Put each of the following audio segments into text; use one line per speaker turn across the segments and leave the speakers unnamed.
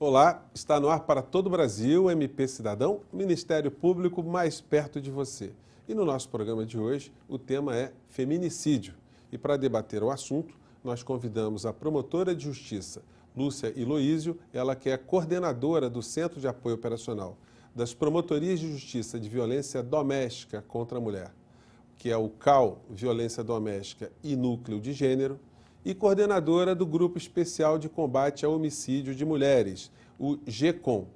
Olá, está no ar para todo o Brasil, MP Cidadão, Ministério Público mais perto de você. E no nosso programa de hoje, o tema é feminicídio. E para debater o assunto, nós convidamos a promotora de justiça, Lúcia Iloísio, ela que é coordenadora do Centro de Apoio Operacional das Promotorias de Justiça de Violência Doméstica contra a Mulher, que é o CAU, Violência Doméstica e Núcleo de Gênero, e coordenadora do Grupo Especial de Combate ao Homicídio de Mulheres, o GECOM.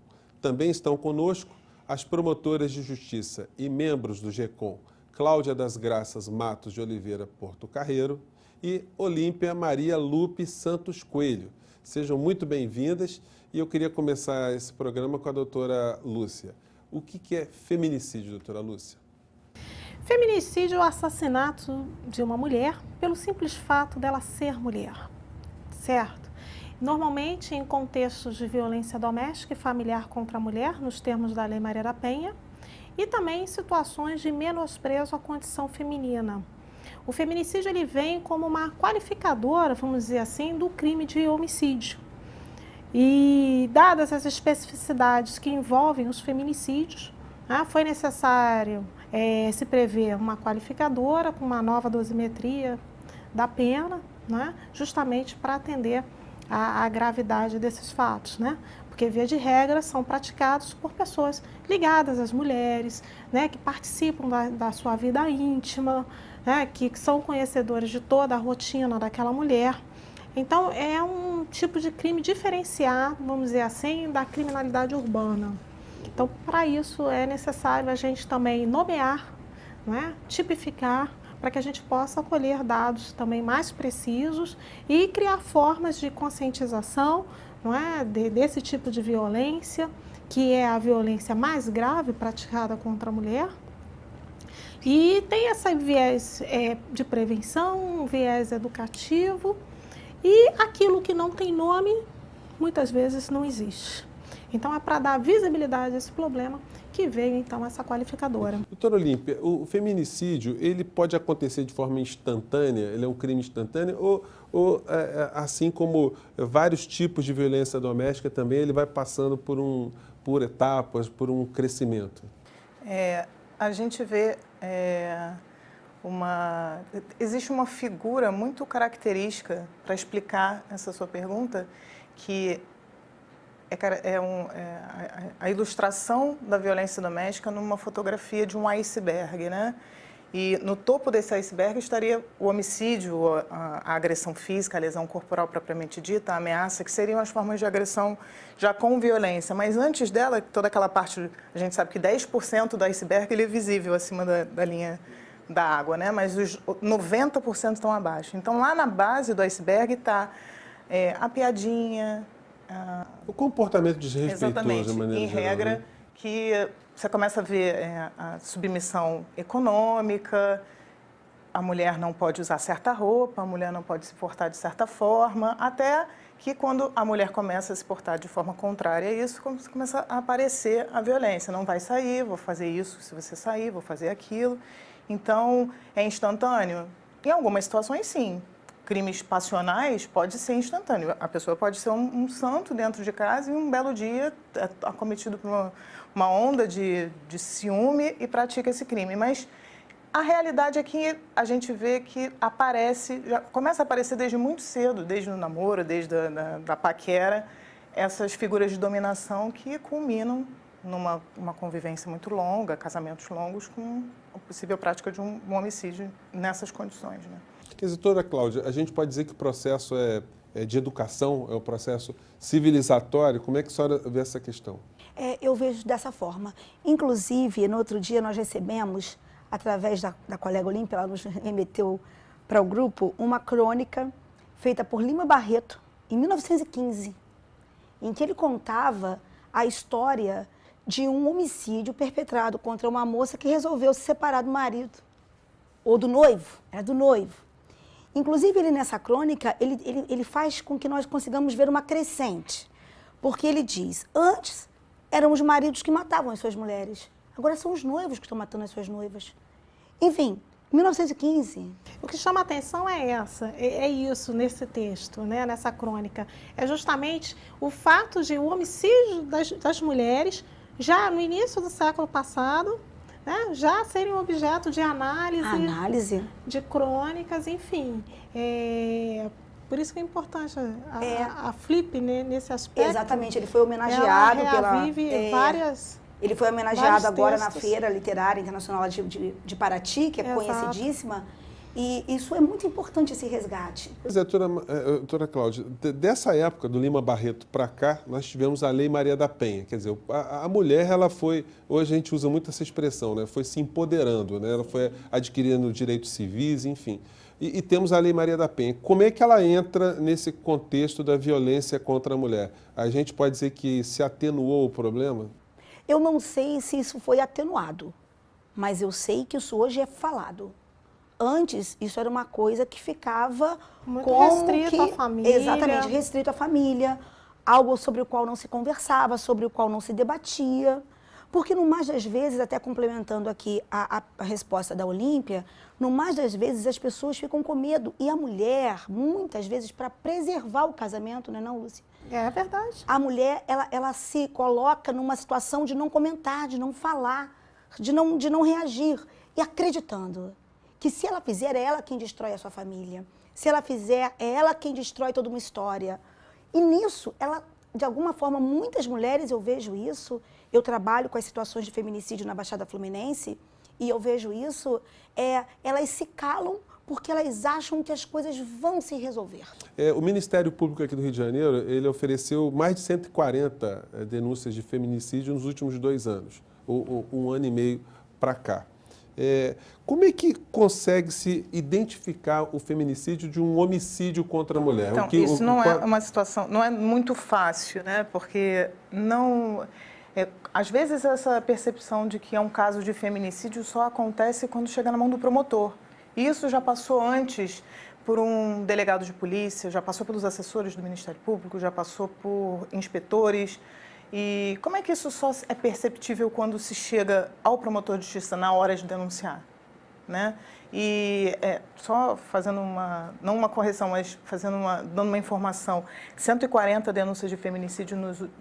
Também estão conosco as promotoras de justiça e membros do GECOM, Cláudia das Graças Matos de Oliveira Porto Carreiro e Olímpia Maria Lupe Santos Coelho. Sejam muito bem-vindas e eu queria começar esse programa com a doutora Lúcia. O que é feminicídio, doutora Lúcia?
Feminicídio é o assassinato de uma mulher pelo simples fato dela ser mulher, certo? Normalmente em contextos de violência doméstica e familiar contra a mulher, nos termos da Lei Maria da Penha, e também em situações de menosprezo à condição feminina. O feminicídio ele vem como uma qualificadora, vamos dizer assim, do crime de homicídio. E dadas as especificidades que envolvem os feminicídios, foi necessário se prever uma qualificadora com uma nova dosimetria da pena, justamente para atender a gravidade desses fatos, porque, via de regra, são praticados por pessoas ligadas às mulheres, que participam da sua vida íntima, que são conhecedores de toda a rotina daquela mulher. Então, é um tipo de crime diferenciado, vamos dizer assim, da criminalidade urbana. Então, para isso é necessário a gente também nomear, tipificar, para que a gente possa colher dados também mais precisos e criar formas de conscientização desse tipo de violência, que é a violência mais grave praticada contra a mulher. E tem esse viés de prevenção, um viés educativo, e aquilo que não tem nome, muitas vezes não existe. Então, é para dar visibilidade a esse problema que veio, então, essa qualificadora.
Doutora Olímpia, o feminicídio, ele pode acontecer de forma instantânea? Ele é um crime instantâneo? Ou assim como vários tipos de violência doméstica também, ele vai passando por etapas, por um crescimento?
A gente vê existe uma figura muito característica para explicar essa sua pergunta, que a ilustração da violência doméstica numa fotografia de um iceberg, E no topo desse iceberg estaria o homicídio, a agressão física, a lesão corporal propriamente dita, a ameaça, que seriam as formas de agressão já com violência. Mas antes dela, toda aquela parte, a gente sabe que 10% do iceberg ele é visível acima da linha da água, Mas os 90% estão abaixo. Então, lá na base do iceberg está a piadinha,
o comportamento desrespeitoso,
exatamente,
de maneira
em
geral,
regra, que você começa a ver a submissão econômica, a mulher não pode usar certa roupa, a mulher não pode se portar de certa forma, até que quando a mulher começa a se portar de forma contrária a isso, começa a aparecer a violência. Não vai sair, vou fazer isso se você sair, vou fazer aquilo. Então, é instantâneo? Em algumas situações, sim. Crimes passionais pode ser instantâneo. A pessoa pode ser um santo dentro de casa e um belo dia é acometido por uma onda de ciúme e pratica esse crime. Mas a realidade é que a gente vê que já começa a aparecer desde muito cedo, desde o namoro, desde a paquera, essas figuras de dominação que culminam numa convivência muito longa, casamentos longos, com a possível prática de um homicídio nessas condições,
Quer dizer, doutora Cláudia, a gente pode dizer que o processo é de educação, é um processo civilizatório? Como é que a senhora vê essa questão?
Eu vejo dessa forma. Inclusive, no outro dia nós recebemos, através da colega Olímpia, ela nos remeteu para o grupo, uma crônica feita por Lima Barreto, em 1915, em que ele contava a história de um homicídio perpetrado contra uma moça que resolveu se separar do marido, ou do noivo, era do noivo. Inclusive, ele nessa crônica, ele faz com que nós consigamos ver uma crescente, porque ele diz, antes eram os maridos que matavam as suas mulheres, agora são os noivos que estão matando as suas noivas. Enfim, 1915.
O que chama a atenção é isso nesse texto, né, nessa crônica. É justamente o fato de o homicídio das mulheres, já no início do século passado, né, já serem objeto de análise, de crônicas, enfim. Por isso que é importante a Flip, né, nesse aspecto.
Exatamente, ele foi homenageado Ele foi homenageado agora na Feira Literária Internacional de Paraty, que é conhecidíssima. E isso é muito importante, esse resgate.
Pois é, doutora Cláudia, dessa época do Lima Barreto para cá, nós tivemos a Lei Maria da Penha. Quer dizer, a mulher, ela foi, hoje a gente usa muito essa expressão, né? Foi se empoderando, né? Ela foi adquirindo direitos civis, enfim. E temos a Lei Maria da Penha. Como é que ela entra nesse contexto da violência contra a mulher? A gente pode dizer que se atenuou o problema?
Eu não sei se isso foi atenuado, mas eu sei que isso hoje é falado. Antes, isso era uma coisa que ficava
muito restrito à família.
Exatamente, restrito à família, algo sobre o qual não se conversava, sobre o qual não se debatia. Porque, no mais das vezes, até complementando aqui a resposta da Olímpia, no mais das vezes as pessoas ficam com medo. E a mulher, muitas vezes, para preservar o casamento, não é não, Lúcia?
É verdade.
A mulher, ela se coloca numa situação de não comentar, de não falar, de não reagir. E acreditando que se ela fizer, é ela quem destrói a sua família. Se ela fizer, é ela quem destrói toda uma história. E nisso, ela, de alguma forma, muitas mulheres, eu vejo isso, eu trabalho com as situações de feminicídio na Baixada Fluminense, e eu vejo isso, elas se calam porque elas acham que as coisas vão se resolver.
O Ministério Público aqui do Rio de Janeiro, ele ofereceu mais de 140 denúncias de feminicídio nos últimos 2 anos, ou 1 ano e meio para cá. Como é que consegue-se identificar o feminicídio de um homicídio contra a mulher?
Então, isso não é uma situação, não é muito fácil, né? Porque não... às vezes essa percepção de que é um caso de feminicídio só acontece quando chega na mão do promotor. Isso já passou antes por um delegado de polícia, já passou pelos assessores do Ministério Público, já passou por inspetores. E como é que isso só é perceptível quando se chega ao promotor de justiça na hora de denunciar, né? E só fazendo não uma correção, mas dando uma informação, 140 denúncias de feminicídio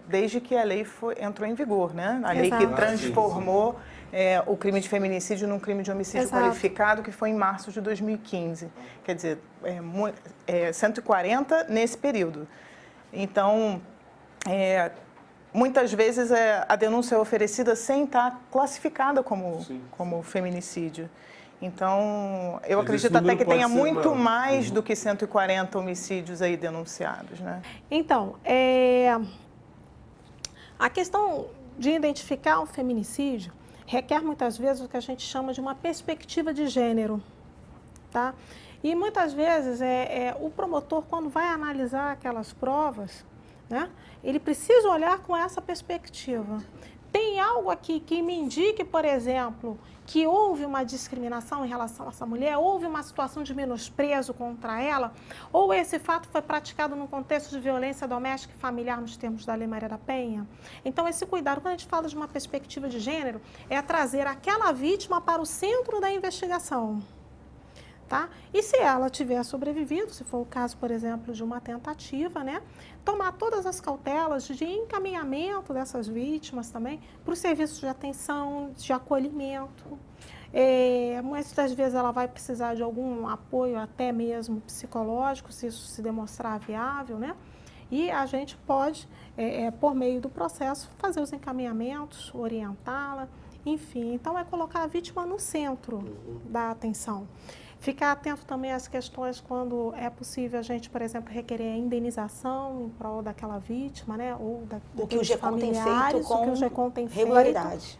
desde que a lei entrou em vigor, né? A lei que transformou o crime de feminicídio num crime de homicídio qualificado, que foi em março de 2015. Quer dizer, 140 nesse período. Então, muitas vezes a denúncia é oferecida sem estar classificada como feminicídio. Então, eu acredito até que tenha muito mais do que 140 homicídios aí denunciados, né?
Então, a questão de identificar um feminicídio requer muitas vezes o que a gente chama de uma perspectiva de gênero, tá? E muitas vezes o promotor, quando vai analisar aquelas provas, né, ele precisa olhar com essa perspectiva. Tem algo aqui que me indique, por exemplo, que houve uma discriminação em relação a essa mulher, houve uma situação de menosprezo contra ela, ou esse fato foi praticado num contexto de violência doméstica e familiar nos termos da Lei Maria da Penha? Então, esse cuidado, quando a gente fala de uma perspectiva de gênero, é trazer aquela vítima para o centro da investigação. Tá? E se ela tiver sobrevivido, se for o caso, por exemplo, de uma tentativa, né, tomar todas as cautelas de encaminhamento dessas vítimas também para os serviços de atenção, de acolhimento. Muitas das vezes ela vai precisar de algum apoio, até mesmo psicológico, se isso se demonstrar viável, né? E a gente pode, por meio do processo, fazer os encaminhamentos, orientá-la, enfim. Então, é colocar a vítima no centro da atenção. Ficar atento também às questões quando é possível a gente, por exemplo, requerer a indenização em prol daquela vítima, né? Ou
o que o GECOM tem feito com
o que o GECOM tem
regularidade.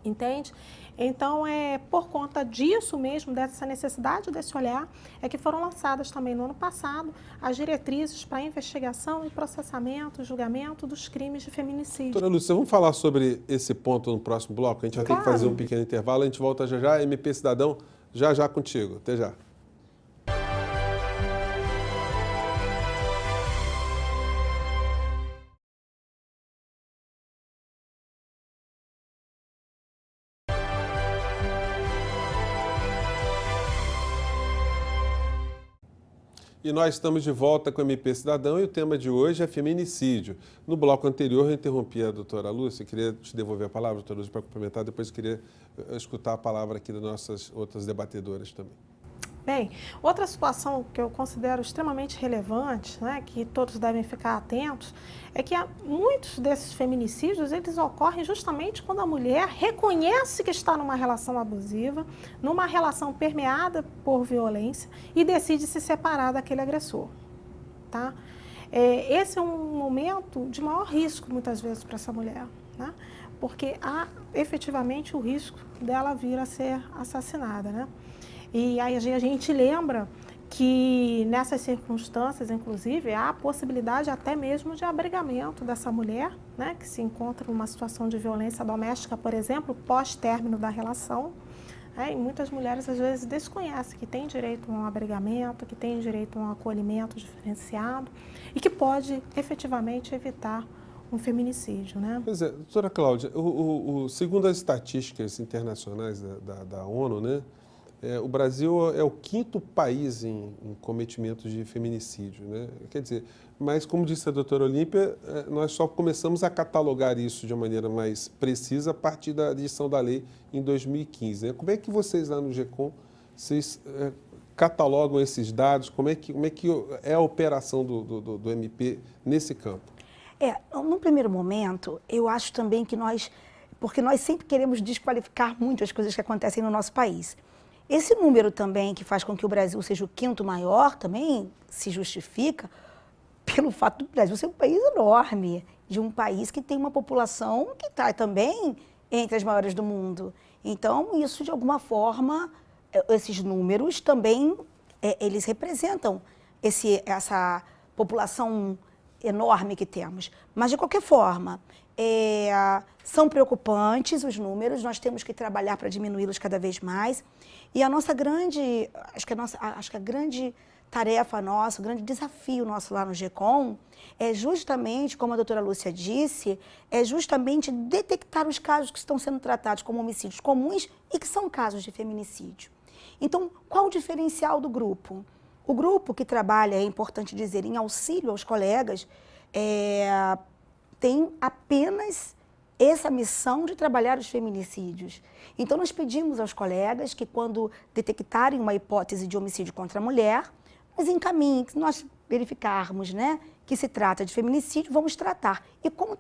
Entende? Então, por conta disso mesmo, dessa necessidade desse olhar, é que foram lançadas também no ano passado as diretrizes para investigação e processamento, julgamento dos crimes de feminicídio.
Doutora Lúcia, vamos falar sobre esse ponto no próximo bloco? A gente vai ter que fazer um pequeno intervalo, a gente volta já já. MP Cidadão, já contigo. Até já. E nós estamos de volta com o MP Cidadão e o tema de hoje é feminicídio. No bloco anterior eu interrompi a doutora Lúcia, queria te devolver a palavra, doutora Lúcia, para complementar, depois eu queria escutar a palavra aqui das nossas outras debatedoras também.
Bem, outra situação que eu considero extremamente relevante, né, que todos devem ficar atentos, é que muitos desses feminicídios, eles ocorrem justamente quando a mulher reconhece que está numa relação abusiva, numa relação permeada por violência e decide se separar daquele agressor, tá? Esse é um momento de maior risco, muitas vezes, para essa mulher, né? Porque há efetivamente o risco dela vir a ser assassinada, né? E aí a gente lembra que nessas circunstâncias, inclusive, há a possibilidade até mesmo de abrigamento dessa mulher, né, que se encontra numa situação de violência doméstica, por exemplo, pós-término da relação. E muitas mulheres, às vezes, desconhecem que tem direito a um abrigamento, que tem direito a um acolhimento diferenciado e que pode, efetivamente, evitar um feminicídio, né?
Pois é, doutora Cláudia, segundo as estatísticas internacionais da ONU, né, o Brasil é o 5º país em cometimentos de feminicídio, né? Quer dizer, mas como disse a doutora Olímpia, nós só começamos a catalogar isso de uma maneira mais precisa a partir da edição da lei em 2015. Né? Como é que vocês lá no GECOM, vocês catalogam esses dados? Como é que é a operação do MP nesse campo?
No primeiro momento, eu acho também que porque nós sempre queremos desqualificar muito as coisas que acontecem no nosso país. Esse número também, que faz com que o Brasil seja o 5º maior, também se justifica pelo fato do Brasil ser um país enorme, de um país que tem uma população que está também entre as maiores do mundo. Então, isso, de alguma forma, esses números também, eles representam essa população enorme que temos. Mas, de qualquer forma, são preocupantes os números, nós temos que trabalhar para diminuí-los cada vez mais. E a nossa grande, acho que a grande tarefa nossa, o grande desafio nosso lá no GECOM é justamente, como a doutora Lúcia disse, é justamente detectar os casos que estão sendo tratados como homicídios comuns e que são casos de feminicídio. Então, qual o diferencial do grupo? O grupo que trabalha, é importante dizer, em auxílio aos colegas, tem apenas essa missão de trabalhar os feminicídios. Então, nós pedimos aos colegas que, quando detectarem uma hipótese de homicídio contra a mulher, nos encaminhem, que nós verificarmos, né, que se trata de feminicídio, vamos tratar. E como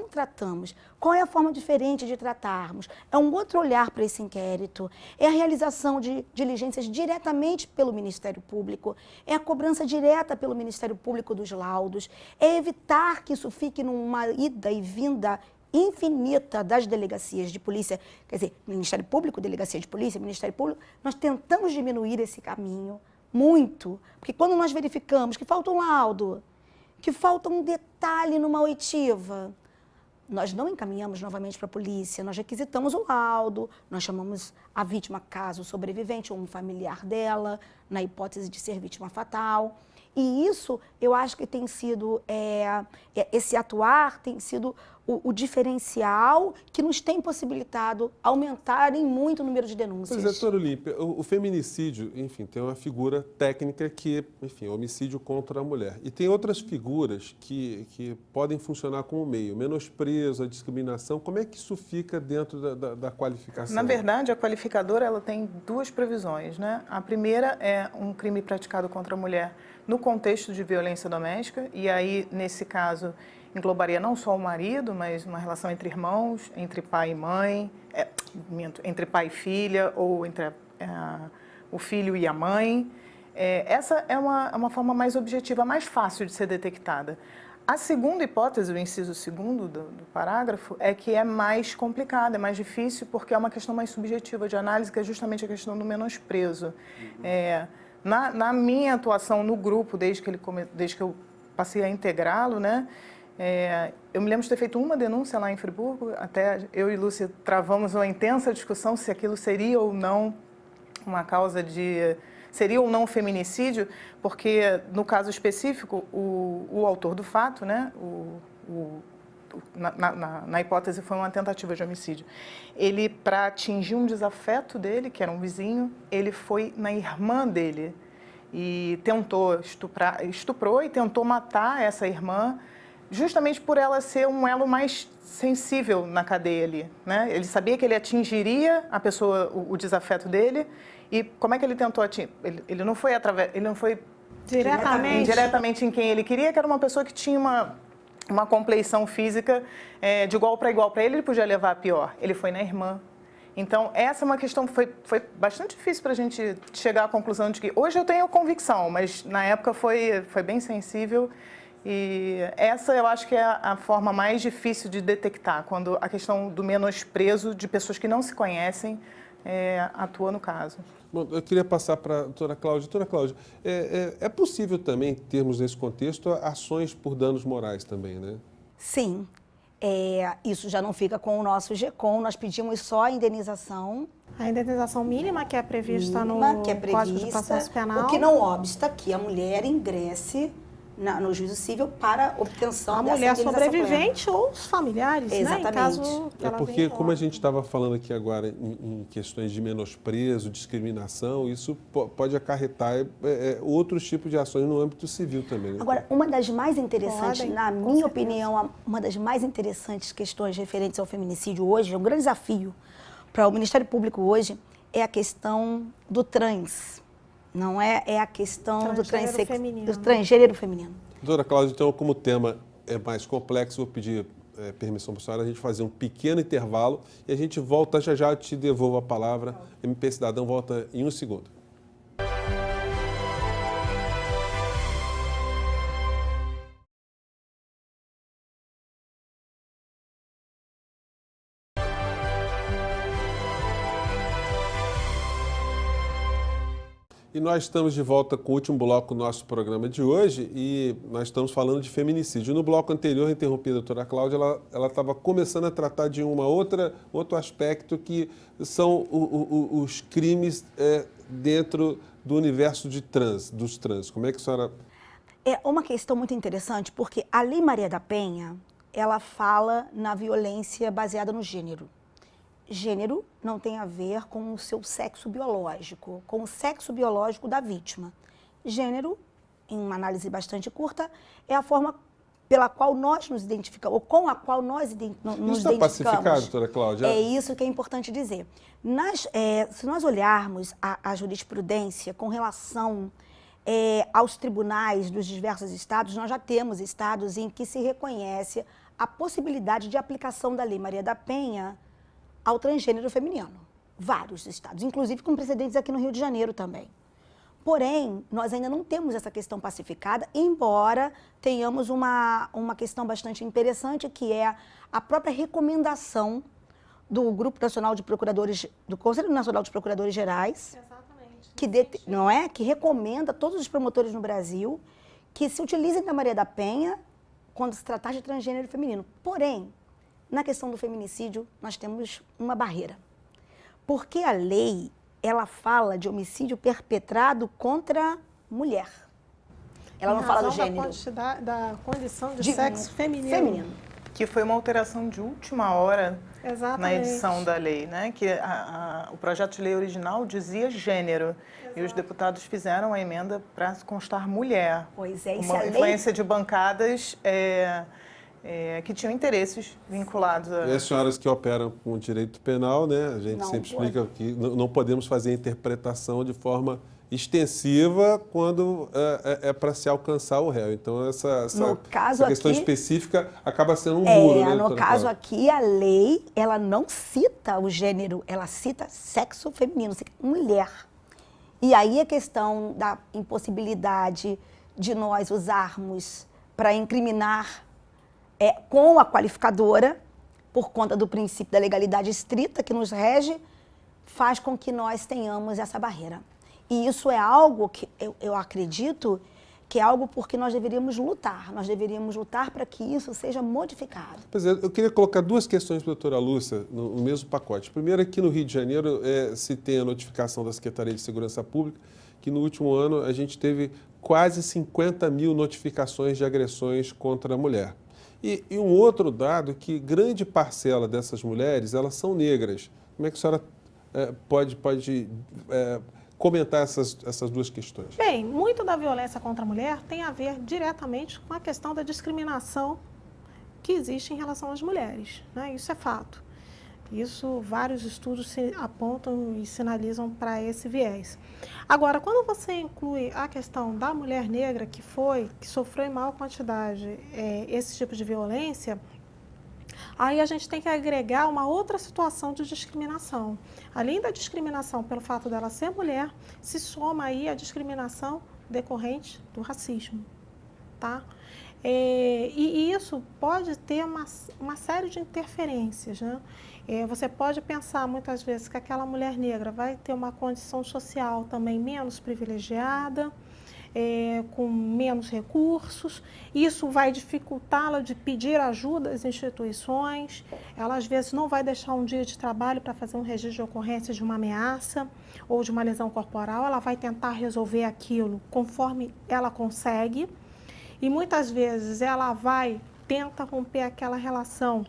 tratamos? Qual é a forma diferente de tratarmos? É um outro olhar para esse inquérito, é a realização de diligências diretamente pelo Ministério Público, é a cobrança direta pelo Ministério Público dos laudos, é evitar que isso fique numa ida e vinda infinita das delegacias de polícia, quer dizer, Ministério Público, Delegacia de Polícia, Ministério Público, nós tentamos diminuir esse caminho muito, porque quando nós verificamos que falta um laudo, que falta um detalhe numa oitiva, nós não encaminhamos novamente para a polícia, nós requisitamos o laudo, nós chamamos a vítima, caso sobrevivente ou um familiar dela, na hipótese de ser vítima fatal. E isso, eu acho que tem sido, esse atuar tem sido o diferencial que nos tem possibilitado aumentar em muito o número de denúncias.
Pois é, doutora Olímpia, o feminicídio, enfim, tem uma figura técnica que, enfim, é homicídio contra a mulher. E tem outras figuras que podem funcionar como meio, menosprezo, a discriminação. Como é que isso fica dentro da qualificação?
Na verdade, a qualificadora ela tem duas previsões, né? A primeira é um crime praticado contra a mulher no contexto de violência doméstica, e aí, nesse caso, englobaria não só o marido, mas uma relação entre irmãos, entre pai e mãe, entre pai e filha, ou entre o filho e a mãe. Essa é uma forma mais objetiva, mais fácil de ser detectada. A segunda hipótese, o inciso 2º do parágrafo, é que é mais complicada, é mais difícil, porque é uma questão mais subjetiva de análise, que é justamente a questão do menosprezo. Na minha atuação no grupo, desde que eu passei a integrá-lo, né, eu me lembro de ter feito uma denúncia lá em Friburgo, até eu e Lúcia travamos uma intensa discussão se aquilo seria ou não uma causa seria ou não um feminicídio, porque no caso específico, o autor do fato, né, na hipótese foi uma tentativa de homicídio. Ele, para atingir um desafeto dele, que era um vizinho, ele foi na irmã dele. e estuprou e tentou matar essa irmã, justamente por ela ser um elo mais sensível na cadeia ali, né? Ele sabia que ele atingiria a pessoa, o desafeto dele, e como é que ele tentou atingir? Ele não foi diretamente em quem ele queria, que era uma pessoa que tinha uma compleição física de igual para igual. Para ele podia levar a pior. Ele foi na irmã. Então, essa é uma questão que foi bastante difícil para a gente chegar à conclusão de que... Hoje eu tenho convicção, mas na época foi bem sensível. E essa eu acho que é a forma mais difícil de detectar, quando a questão do menosprezo de pessoas que não se conhecem atua no caso.
Bom, eu queria passar para a doutora Cláudia. Doutora Cláudia, é possível também termos nesse contexto ações por danos morais também, né?
Sim. Isso já não fica com o nosso GECOM, nós pedimos só a indenização.
A indenização mínima que é prevista no Código de Processo Penal.
O que não obsta que a mulher ingresse no juízo civil para obtenção dessa indenização.
A mulher sobrevivente ou os familiares,
exatamente,
né? Em caso que ela
porque, como a gente estava falando aqui agora em questões de menosprezo, discriminação, isso pode acarretar outros tipos de ações no âmbito civil também. Né?
Agora, uma das mais interessantes, na minha opinião, uma das mais interessantes questões referentes ao feminicídio hoje, é um grande desafio para o Ministério Público hoje, é a questão do trans. Não é a questão do transgênero feminino.
Doutora Cláudia, então, como o tema é mais complexo, vou pedir permissão para a senhora a gente fazer um pequeno intervalo e a gente volta já já, eu te devolvo a palavra. MP Cidadão volta em um segundo. E nós estamos de volta com o último bloco do nosso programa de hoje e nós estamos falando de feminicídio. No bloco anterior, eu interrompi a doutora Cláudia, ela estava começando a tratar de outro aspecto que são os crimes dentro do universo dos trans. Como é que a senhora...
É uma questão muito interessante porque a Lei Maria da Penha, ela fala na violência baseada no gênero. Gênero não tem a ver com o seu sexo biológico, com o sexo biológico da vítima. Gênero, em uma análise bastante curta, é a forma pela qual nós nos identificamos, ou com a qual nós nos identificamos.
Isso está pacificado, doutora Cláudia?
É isso que é importante dizer. Se nós olharmos a jurisprudência com relação aos tribunais dos diversos estados, nós já temos estados em que se reconhece a possibilidade de aplicação da Lei Maria da Penha ao transgênero feminino. Vários estados, inclusive com precedentes aqui no Rio de Janeiro também. Porém, nós ainda não temos essa questão pacificada, embora tenhamos uma questão bastante interessante, que é a própria recomendação do Grupo Nacional de Procuradores, do Conselho Nacional de Procuradores Gerais, que recomenda a todos os promotores no Brasil que se utilizem da Maria da Penha quando se tratar de transgênero feminino. Porém, na questão do feminicídio, nós temos uma barreira. Porque a lei, ela fala de homicídio perpetrado contra mulher. Ela não fala do gênero.
Da condição de sexo feminino.
Que foi uma alteração de última hora na edição da lei, né? Que o projeto de lei original dizia gênero. Exato. E os deputados fizeram a emenda para constar mulher.
Pois é, isso
uma influência de bancadas... que tinham interesses vinculados a...
E as senhoras que operam com o direito penal, né? A gente sempre explica que não podemos fazer a interpretação de forma extensiva quando é para se alcançar o réu. Então, essa questão aqui, específica acaba sendo um muro, né?
No caso aqui, a lei, ela não cita o gênero, ela cita sexo feminino, mulher. E aí a questão da impossibilidade de nós usarmos para incriminar com a qualificadora, por conta do princípio da legalidade estrita que nos rege, faz com que nós tenhamos essa barreira. E isso é algo que eu acredito que é algo porque nós deveríamos lutar. Nós deveríamos lutar para que isso seja modificado.
Pois é, eu queria colocar duas questões para a doutora Lúcia no mesmo pacote. Primeiro, aqui no Rio de Janeiro, se tem a notificação da Secretaria de Segurança Pública, que no último ano a gente teve quase 50 mil notificações de agressões contra a mulher. E um outro dado que grande parcela dessas mulheres, elas são negras. Como é que a senhora pode comentar essas duas questões?
Bem, muito da violência contra a mulher tem a ver diretamente com a questão da discriminação que existe em relação às mulheres, né? Isso é fato. Isso, vários estudos apontam e sinalizam para esse viés. Agora, quando você inclui a questão da mulher negra que sofreu em maior quantidade esse tipo de violência, aí a gente tem que agregar uma outra situação de discriminação. Além da discriminação pelo fato dela ser mulher, se soma aí a discriminação decorrente do racismo, tá? E isso pode ter uma série de interferências, né? Você pode pensar muitas vezes que aquela mulher negra vai ter uma condição social também menos privilegiada, com menos recursos, isso vai dificultá-la de pedir ajuda às instituições, ela às vezes não vai deixar um dia de trabalho para fazer um registro de ocorrência de uma ameaça ou de uma lesão corporal, ela vai tentar resolver aquilo conforme ela consegue e muitas vezes ela tenta romper aquela relação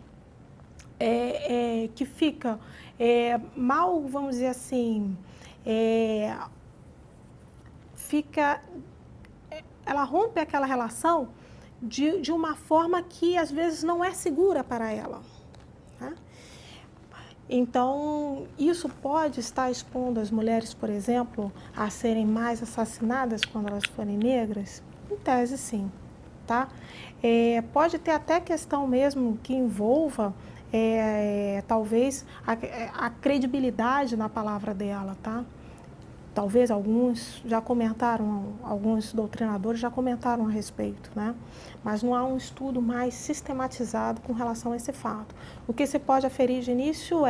que fica mal, vamos dizer assim, ela rompe aquela relação de uma forma que às vezes não é segura para ela, né? Então, isso pode estar expondo as mulheres, por exemplo, a serem mais assassinadas quando elas forem negras? Em tese, sim, tá? Pode ter até questão mesmo que envolva, talvez, a credibilidade na palavra dela, tá? Talvez alguns doutrinadores já comentaram a respeito, né? Mas não há um estudo mais sistematizado com relação a esse fato. O que se pode aferir de início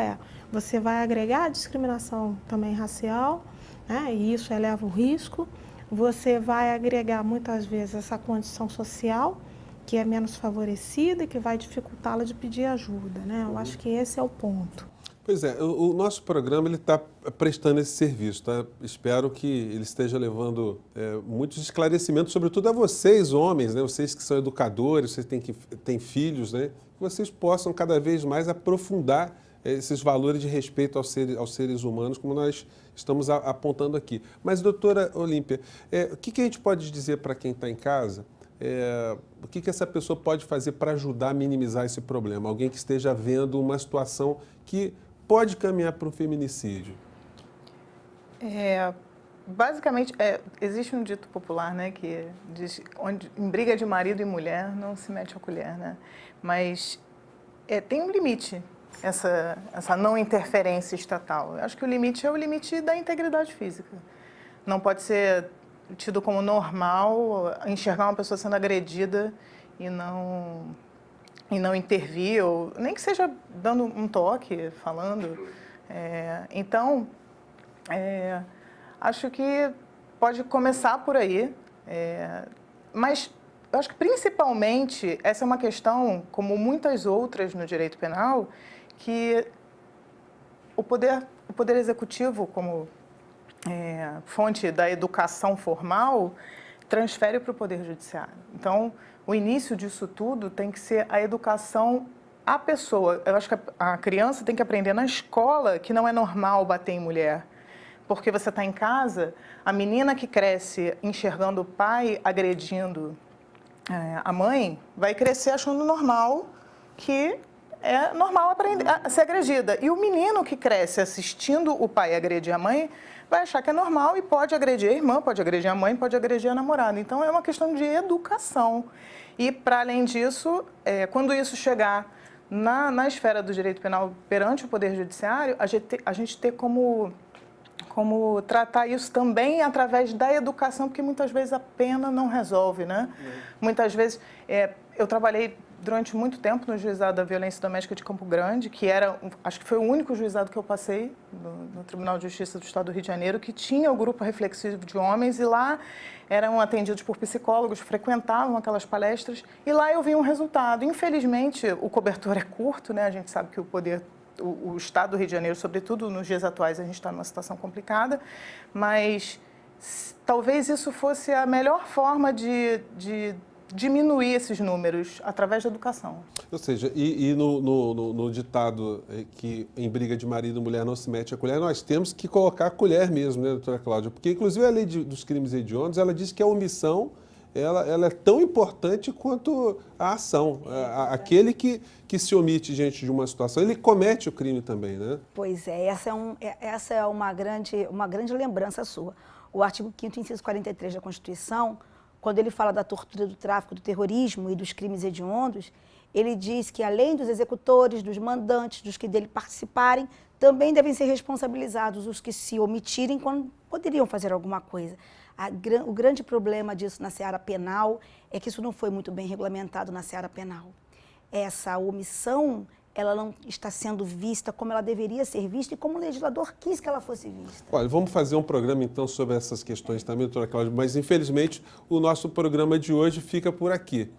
você vai agregar a discriminação também racial, né? E isso eleva o risco. Você vai agregar muitas vezes essa condição social, que é menos favorecida e que vai dificultá-la de pedir ajuda, né? Eu acho que esse é o ponto.
Pois é, o nosso programa está prestando esse serviço, tá? Espero que ele esteja levando muitos esclarecimentos, sobretudo a vocês, homens, né? Vocês que são educadores, vocês têm filhos, né? Que vocês possam cada vez mais aprofundar esses valores de respeito aos seres humanos, como nós estamos apontando aqui. Mas, doutora Olímpia, o que a gente pode dizer para quem está em casa? O que essa pessoa pode fazer para ajudar a minimizar esse problema? Alguém que esteja vendo uma situação que pode caminhar para um feminicídio?
Basicamente, existe um dito popular, né, que diz, em briga de marido e mulher não se mete a colher, né? Mas tem um limite essa não interferência estatal. Eu acho que o limite é o limite da integridade física. Não pode ser tido como normal enxergar uma pessoa sendo agredida e não intervir, ou nem que seja dando um toque, falando. Então, acho que pode começar por aí, mas eu acho que principalmente essa é uma questão, como muitas outras no direito penal, que o poder executivo, como fonte da educação formal, transfere para o Poder Judiciário. Então, o início disso tudo tem que ser a educação à pessoa. Eu acho que a criança tem que aprender na escola que não é normal bater em mulher. Porque você está em casa, a menina que cresce enxergando o pai agredindo a mãe, vai crescer achando normal que é normal aprender a ser agredida. E o menino que cresce assistindo o pai agredir a mãe vai achar que é normal e pode agredir a irmã, pode agredir a mãe, pode agredir a namorada. Então, é uma questão de educação. E, para além disso, quando isso chegar na esfera do direito penal perante o Poder Judiciário, a gente ter como tratar isso também através da educação, porque muitas vezes a pena não resolve, né? Muitas vezes, eu trabalhei durante muito tempo no Juizado da Violência Doméstica de Campo Grande, que acho que foi o único juizado que eu passei no Tribunal de Justiça do Estado do Rio de Janeiro, que tinha o grupo reflexivo de homens, e lá eram atendidos por psicólogos, frequentavam aquelas palestras, e lá eu vi um resultado. Infelizmente, o cobertor é curto, né? A gente sabe que o Estado do Rio de Janeiro, sobretudo nos dias atuais, a gente está numa situação complicada, mas talvez isso fosse a melhor forma de diminuir esses números através da educação.
Ou seja, no ditado que em briga de marido e mulher não se mete a colher, nós temos que colocar a colher mesmo, né, doutora Cláudia? Porque, inclusive, a lei dos crimes hediondos, ela diz que a omissão ela é tão importante quanto a ação. Aquele que se omite diante de uma situação, ele comete o crime também, né?
Pois é, essa é uma grande lembrança sua. O artigo 5º, inciso 43 da Constituição, quando ele fala da tortura, do tráfico, do terrorismo e dos crimes hediondos, ele diz que, além dos executores, dos mandantes, dos que dele participarem, também devem ser responsabilizados os que se omitirem quando poderiam fazer alguma coisa. O grande problema disso na seara penal é que isso não foi muito bem regulamentado na seara penal. Essa omissão, ela não está sendo vista como ela deveria ser vista e como o legislador quis que ela fosse vista.
Olha, vamos fazer um programa então sobre essas questões também, doutora Cláudia, mas infelizmente o nosso programa de hoje fica por aqui.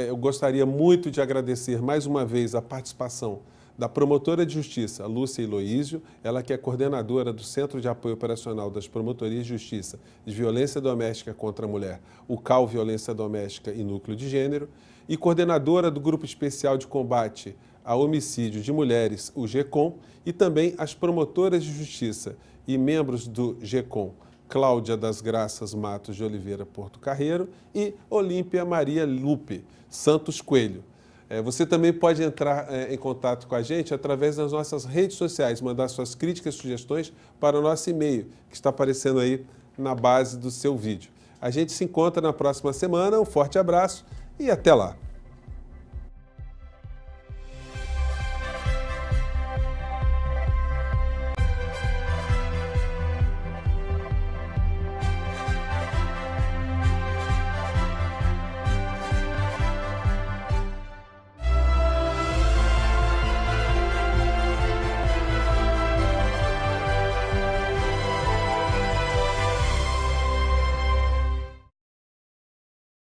Eu gostaria muito de agradecer mais uma vez a participação da promotora de justiça, Lúcia Eloísio, ela que é coordenadora do Centro de Apoio Operacional das Promotorias de Justiça de Violência Doméstica contra a Mulher, o CAL Violência Doméstica e Núcleo de Gênero, e coordenadora do Grupo Especial de Combate ao Homicídio de Mulheres, o GECOM, e também as promotoras de justiça e membros do GECOM, Cláudia das Graças Matos de Oliveira Porto Carreiro e Olímpia Maria Lupe Santos Coelho. Você também pode entrar em contato com a gente através das nossas redes sociais, mandar suas críticas e sugestões para o nosso e-mail, que está aparecendo aí na base do seu vídeo. A gente se encontra na próxima semana, um forte abraço e até lá!